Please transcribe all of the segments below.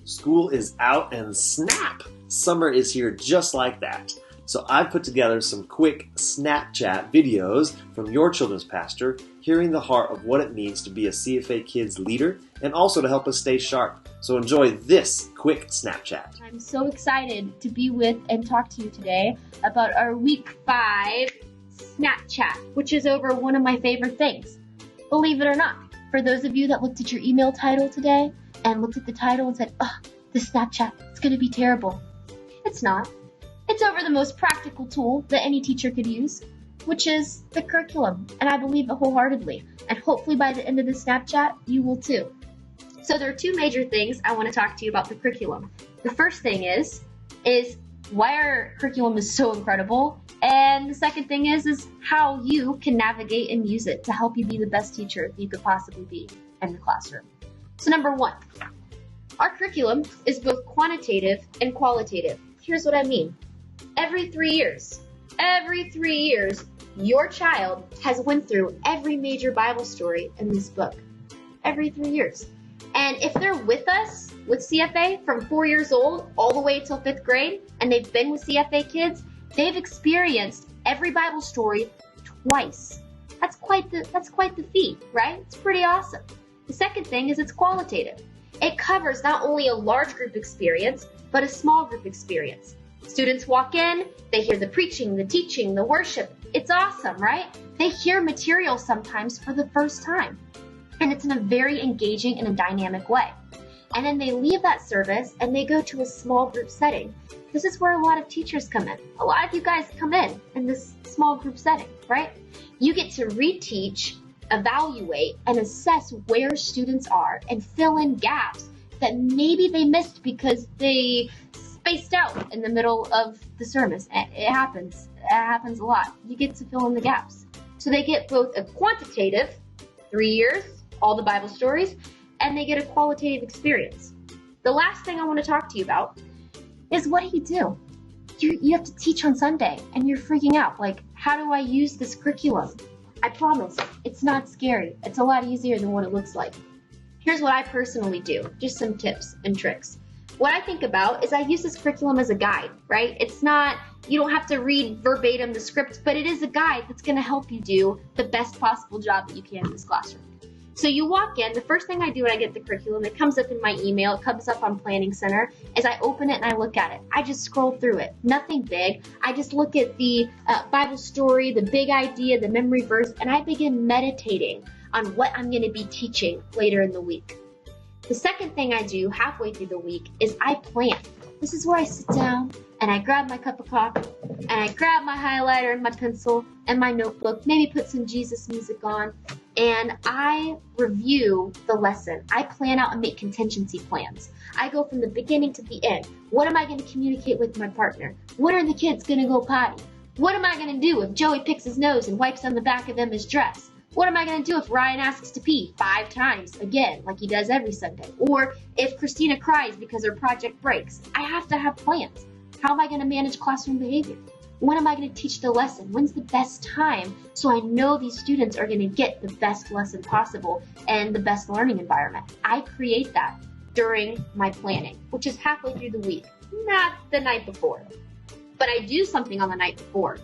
School is out and snap! Summer is here just like that. So I've put together some quick Snapchat videos from your children's pastor, hearing the heart of what it means to be a CFA Kids leader and also to help us stay sharp. So enjoy this quick Snapchat. I'm so excited to be with and talk to you today about our week 5 Snapchat, which is over one of my favorite things. Believe it or not, for those of you that looked at your email title today and looked at the title and said, oh, this Snapchat, it's going to be terrible. It's not. It's over the most practical tool that any teacher could use, which is the curriculum, and I believe it wholeheartedly. And hopefully by the end of the Snapchat, you will too. So there are two major things I want to talk to you about the curriculum. The first thing is why our curriculum is so incredible, and the second thing is how you can navigate and use it to help you be the best teacher you could possibly be in the classroom. So number one, our curriculum is both quantitative and qualitative. Here's what I mean. Every 3 years, your child has went through every major Bible story in this book. Every 3 years. And if they're with us, with CFA, from 4 years old all the way till 5th grade, and they've been with CFA Kids, they've experienced every Bible story twice. That's quite the feat, right? It's pretty awesome. The second thing is it's qualitative. It covers not only a large group experience, but a small group experience. Students walk in, they hear the preaching, the teaching, the worship. It's awesome, right? They hear material sometimes for the first time. And it's in a very engaging and a dynamic way. And then they leave that service and they go to a small group setting. This is where a lot of teachers come in. A lot of you guys come in this small group setting, right? You get to reteach, evaluate, and assess where students are and fill in gaps that maybe they missed because they spaced out in the middle of the service. It happens. It happens a lot. You get to fill in the gaps. So they get both a quantitative, 3 years, all the Bible stories, and they get a qualitative experience. The last thing I want to talk to you about is what do? You have to teach on Sunday, and you're freaking out. Like, how do I use this curriculum? I promise, it's not scary. It's a lot easier than what it looks like. Here's what I personally do, just some tips and tricks. What I think about is I use this curriculum as a guide, right? It's not, you don't have to read verbatim the script, but it is a guide that's going to help you do the best possible job that you can in this classroom. So you walk in, the first thing I do when I get the curriculum, it comes up in my email, it comes up on Planning Center, is I open it and I look at it. I just scroll through it. Nothing big. I just look at the Bible story, the big idea, the memory verse, and I begin meditating on what I'm going to be teaching later in the week. The second thing I do halfway through the week is I plan. This is where I sit down and I grab my cup of coffee and I grab my highlighter and my pencil and my notebook, maybe put some Jesus music on, and I review the lesson. I plan out and make contingency plans. I go from the beginning to the end. What am I going to communicate with my partner? When are the kids going to go potty? What am I going to do if Joey picks his nose and wipes on the back of Emma's dress? What am I going to do if Ryan asks to pee 5 times again, like he does every Sunday? Or if Christina cries because her project breaks? I have to have plans. How am I going to manage classroom behavior? When am I going to teach the lesson? When's the best time so I know these students are going to get the best lesson possible and the best learning environment? I create that during my planning, which is halfway through the week, not the night before. But I do something on the night before.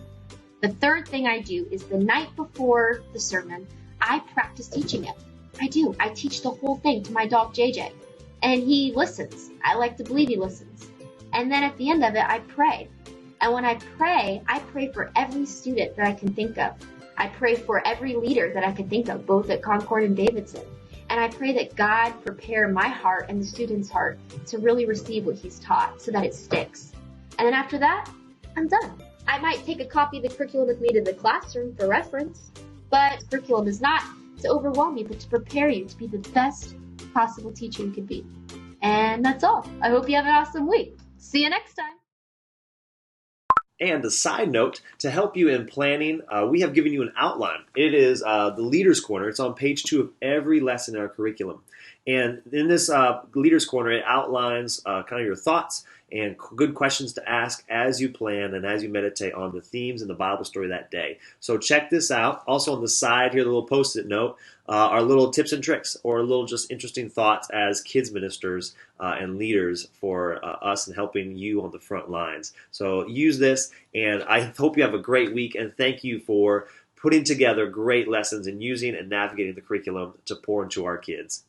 The third thing I do is the night before the sermon, I practice teaching it. I do. I teach the whole thing to my dog, JJ. And he listens. I like to believe he listens. And then at the end of it, I pray. And when I pray for every student that I can think of. I pray for every leader that I can think of, both at Concord and Davidson. And I pray that God prepare my heart and the student's heart to really receive what he's taught so that it sticks. And then after that, I'm done. I might take a copy of the curriculum with me to the classroom for reference, but the curriculum is not to overwhelm you, but to prepare you to be the best possible teacher you can be. And that's all. I hope you have an awesome week. See you next time. And a side note, to help you in planning, we have given you an outline. It is the Leader's Corner. It's on page 2 of every lesson in our curriculum. And in this Leader's Corner, it outlines kind of your thoughts and good questions to ask as you plan and as you meditate on the themes in the Bible story that day. So check this out. Also on the side here, the little post-it note, are little tips and tricks or little just interesting thoughts as kids ministers and leaders for us and helping you on the front lines. So use this, and I hope you have a great week, and thank you for putting together great lessons and using and navigating the curriculum to pour into our kids.